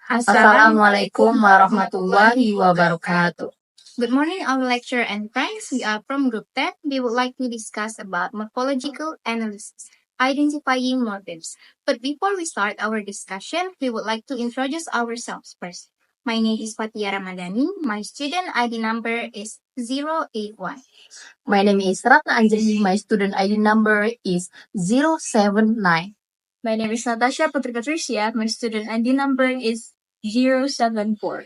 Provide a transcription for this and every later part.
Assalamualaikum warahmatullahi wabarakatuh. Good morning, our lecturer and friends. We are from Group 10. We would like to discuss about morphological analysis, identifying morphemes. But before we start our discussion, we would like to introduce ourselves first. My name is Fatia Ramadhani. My student ID number is 081. My name is Ratna Anjali. My student ID number is 079. My name is Natasha Patricia. My student ID number is 074.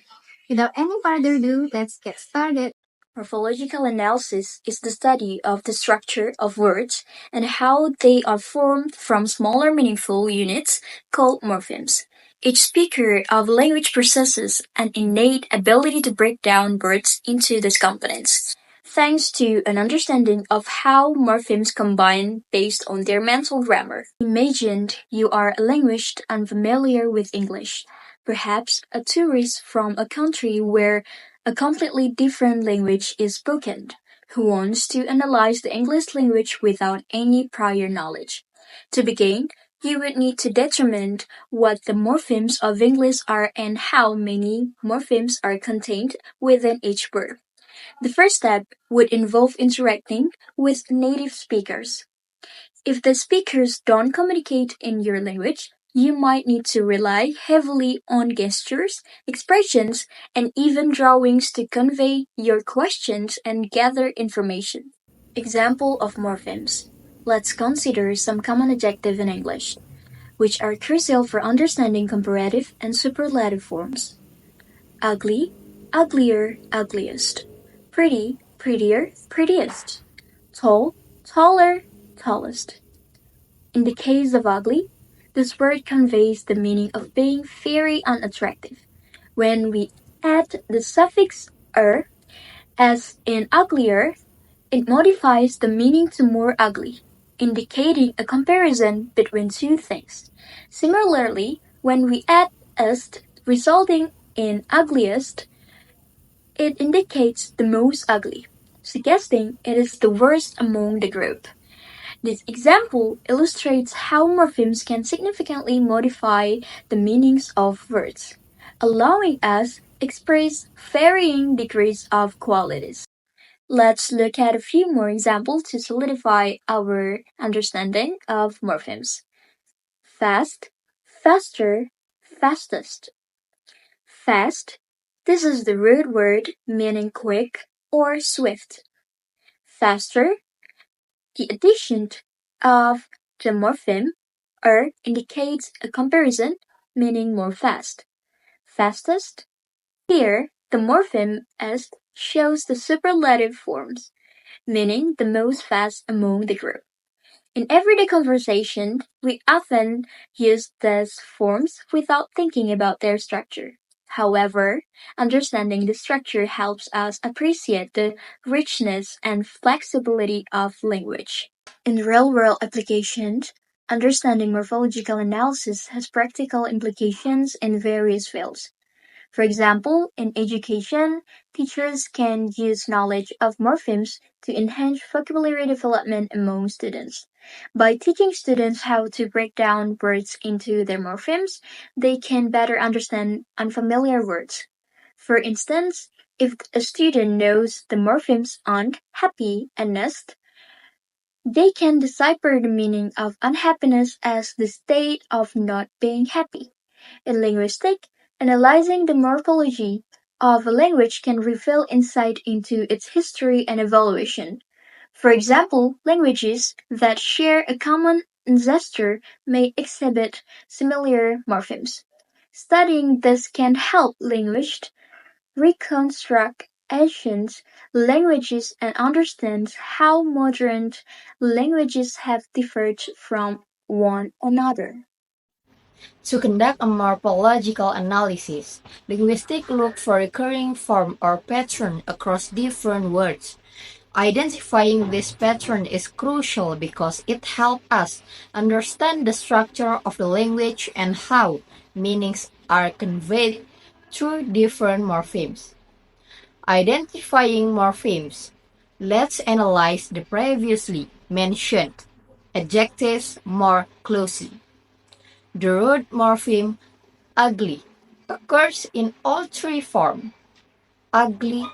Without any further ado, let's get started. Morphological analysis is the study of the structure of words and how they are formed from smaller meaningful units called morphemes. Each speaker of language possesses an innate ability to break down words into these components, thanks to an understanding of how morphemes combine based on their mental grammar. Imagine you are a linguist unfamiliar with English, perhaps a tourist from a country where a completely different language is spoken, who wants to analyze the English language without any prior knowledge. To begin, you would need to determine what the morphemes of English are and how many morphemes are contained within each word. The first step would involve interacting with native speakers. If the speakers don't communicate in your language, you might need to rely heavily on gestures, expressions, and even drawings to convey your questions and gather information. Example of morphemes. Let's consider some common adjectives in English, which are crucial for understanding comparative and superlative forms. Ugly, uglier, ugliest. Pretty, prettier, prettiest. Tall, taller, tallest. In the case of ugly, this word conveys the meaning of being very unattractive. When we add the suffix er, as in uglier, it modifies the meaning to more ugly, indicating a comparison between two things. Similarly, when we add est, resulting in ugliest, it indicates the most ugly, suggesting it is the worst among the group. This example illustrates how morphemes can significantly modify the meanings of words, allowing us express varying degrees of qualities. Let's look at a few more examples to solidify our understanding of morphemes. Fast, faster, fastest. Fast, this is the root word meaning quick or swift. Faster, the addition of the morpheme er indicates a comparison, meaning more fast. Fastest, here the morpheme est shows the superlative forms, meaning the most fast among the group. In everyday conversation, we often use these forms without thinking about their structure. However, understanding the structure helps us appreciate the richness and flexibility of language. In real-world applications, understanding morphological analysis has practical implications in various fields. For example, in education, teachers can use knowledge of morphemes to enhance vocabulary development among students. By teaching students how to break down words into their morphemes, they can better understand unfamiliar words. For instance, if a student knows the morphemes on happy and nest, they can decipher the meaning of unhappiness as the state of not being happy. In linguistics, analyzing the morphology of a language can reveal insight into its history and evolution. For example, languages that share a common ancestor may exhibit similar morphemes. Studying this can help linguists reconstruct ancient languages and understand how modern languages have differed from one another. To conduct a morphological analysis, linguistics look for recurring form or pattern across different words. Identifying this pattern is crucial because it helps us understand the structure of the language and how meanings are conveyed through different morphemes. Identifying morphemes. Let's analyze the previously mentioned adjectives more closely. The root morpheme ugly occurs in all three forms: ugly,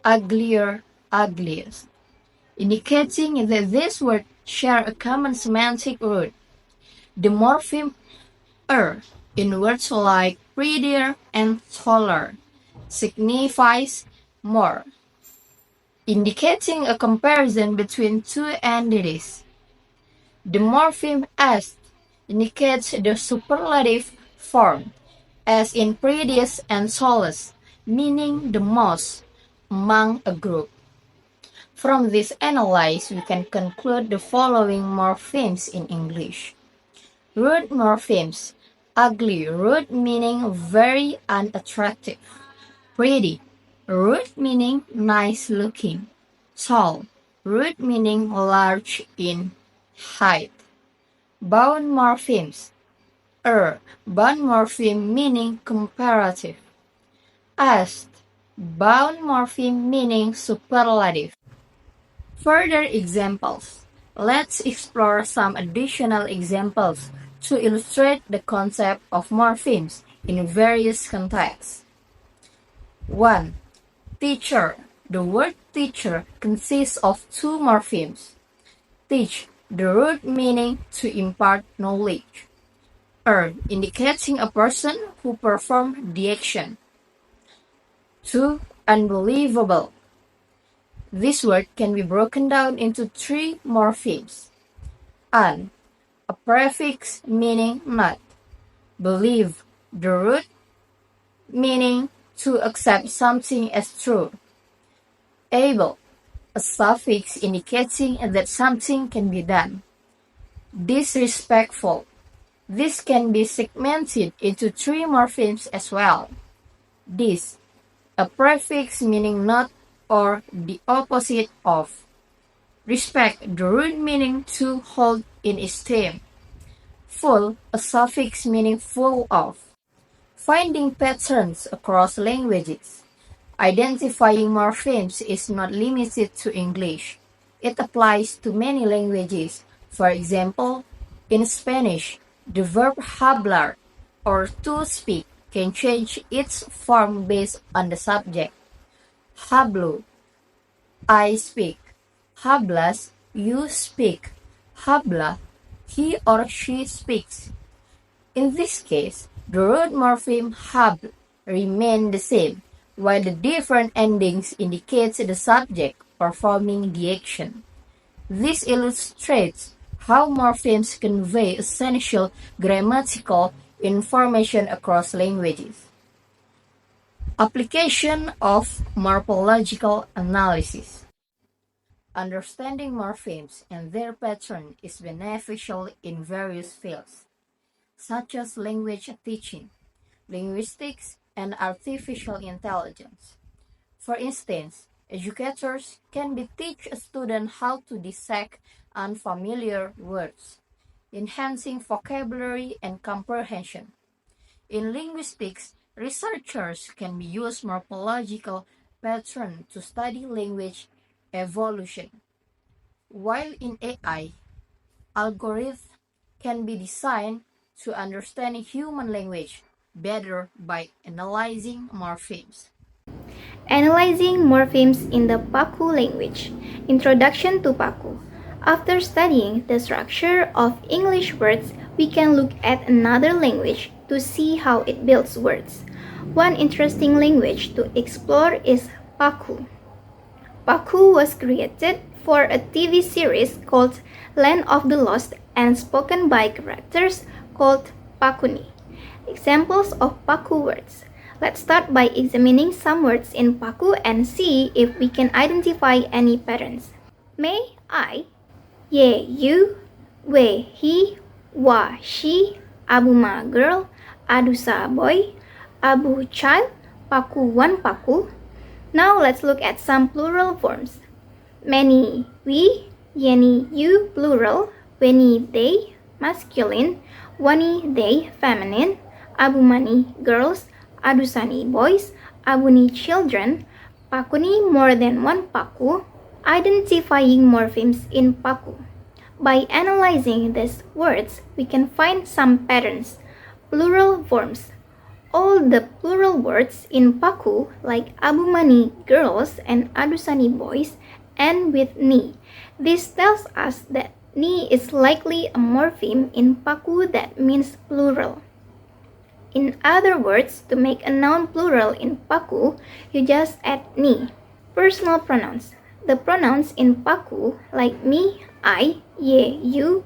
uglier, ugliest, indicating that these words share a common semantic root. The morpheme er in words like prettier and taller signifies more, indicating a comparison between two entities. The morpheme est indicates the superlative form, as in prettiest and tallest, meaning the most among a group. From this analysis, we can conclude the following morphemes in English. Root morphemes: ugly, root meaning very unattractive; pretty, root meaning nice looking; tall, root meaning large in height. Bound morphemes: bound morpheme meaning comparative; est, bound morpheme meaning superlative. Further examples. Let's explore some additional examples to illustrate the concept of morphemes in various contexts. 1. Teacher. The word teacher consists of two morphemes. Teach, the root meaning to impart knowledge. Indicating a person who performed the action. 2. Unbelievable. This word can be broken down into three morphemes. Un, a prefix meaning not. Believe, the root meaning to accept something as true. Able, a suffix indicating that something can be done. Disrespectful. This can be segmented into three morphemes as well. Dis, a prefix meaning not or the opposite of. Respect, the root meaning to hold in esteem. Full, a suffix meaning full of. Finding patterns across languages. Identifying morphemes is not limited to English. It applies to many languages. For example, in Spanish, the verb hablar or to speak can change its form based on the subject. Hablo, I speak. Hablas, you speak. Habla, he or she speaks. In this case, the root morpheme hab remain the same, while the different endings indicate the subject performing the action. This illustrates how morphemes convey essential grammatical information across languages. Application of morphological analysis. Understanding morphemes and their pattern is beneficial in various fields, such as language teaching, linguistics, and artificial intelligence. For instance, educators can teach a student how to dissect unfamiliar words, enhancing vocabulary and comprehension. In linguistics, researchers can use morphological patterns to study language evolution, while in AI, algorithms can be designed to understand human language better by analyzing morphemes. Analyzing morphemes in the Paku language. Introduction to Paku. After studying the structure of English words, we can look at another language to see how it builds words. One interesting language to explore is Paku. Paku was created for a TV series called Land of the Lost and spoken by characters called Pakuni. Examples of Paku words. Let's start by examining some words in Paku and see if we can identify any patterns. May, I, ye, you, we, he, wa, she, abuma, girl, adusa, boy, abu, child, paku, one, paku. Now let's look at some plural forms. Many, we, yeni, you, plural, weni, they, masculine, wani, they, feminine, abumani, girls, adusani, boys, abuni, children, pakuni, more than one paku. Identifying morphemes in Paku. By analyzing these words, we can find some patterns. Plural forms. all the plural words in Paku, like Abumani girls and Adusani boys, end with ni. This tells us that ni is likely a morpheme in Paku that means plural. In other words, to make a noun plural in Paku, you just add ni. Personal pronouns. The pronouns in Paku, like me, I, ye, you,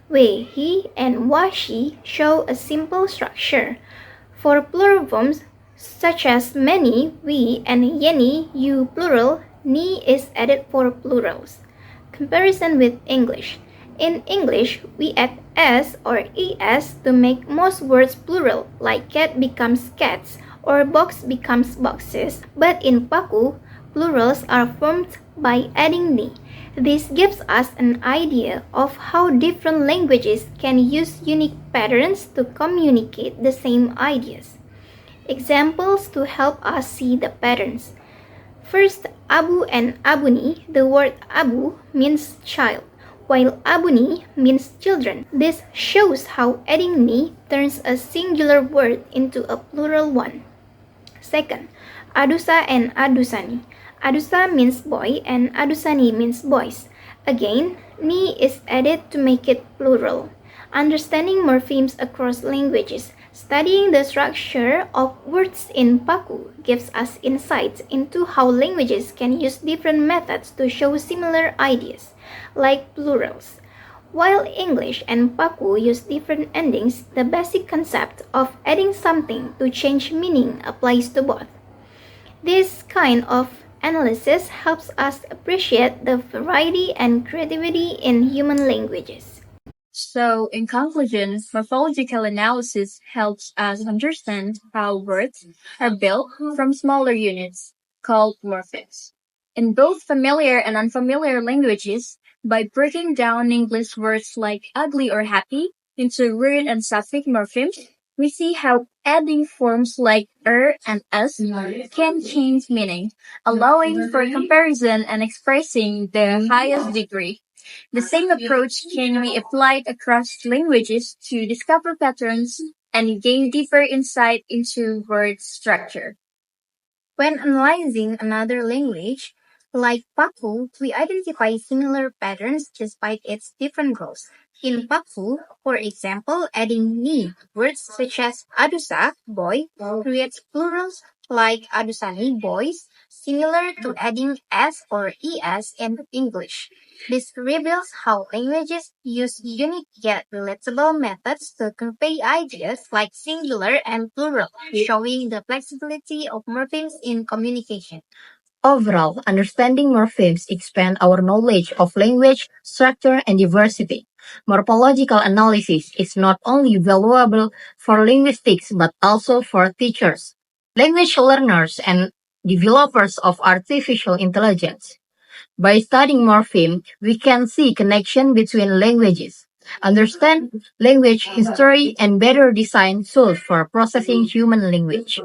we, he, and wa, she, show a simple structure. For plural forms, such as many, we, and yeni, you plural, ni is added for plurals. Comparison with English. In English, we add s or es to make most words plural, like cat becomes cats or box becomes boxes. But in Paku, plurals are formed by adding ni. This gives us an idea of how different languages can use unique patterns to communicate the same ideas. Examples to help us see the patterns. First, Abu and Abuni, the word Abu means child, while Abuni means children. This shows how adding ni turns a singular word into a plural one. Second, Adusa and Adusani. Adusa means boy and Adusani means boys. Again, ni is added to make it plural. Understanding morphemes across languages. Studying the structure of words in Paku gives us insights into how languages can use different methods to show similar ideas, like plurals. While English and Paku use different endings, the basic concept of adding something to change meaning applies to both. This kind of analysis helps us appreciate the variety and creativity in human languages. So, in conclusion, morphological analysis helps us understand how words are built from smaller units called morphemes. In both familiar and unfamiliar languages, by breaking down English words like ugly or happy into root and suffix morphemes, we see how adding forms like and us can change meaning, allowing for comparison and expressing the highest degree. The same approach can be applied across languages to discover patterns and gain deeper insight into word structure. When analyzing another language, like Paku, we identify similar patterns despite its different goals. In Paku, for example, adding ni words such as adusa, boy, creates plurals like adusani, boys, similar to adding s or es in English. This reveals how languages use unique yet relatable methods to convey ideas like singular and plural, showing the flexibility of morphemes in communication. Overall, understanding morphemes expand our knowledge of language, structure, and diversity. Morphological analysis is not only valuable for linguistics but also for teachers, language learners, and developers of artificial intelligence. By studying morpheme, we can see connection between languages, understand language history, and better design tools for processing human language.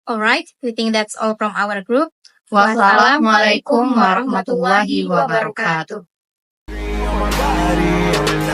Alright, we think that's all from our group. Wassalamualaikum warahmatullahi wabarakatuh. on my body.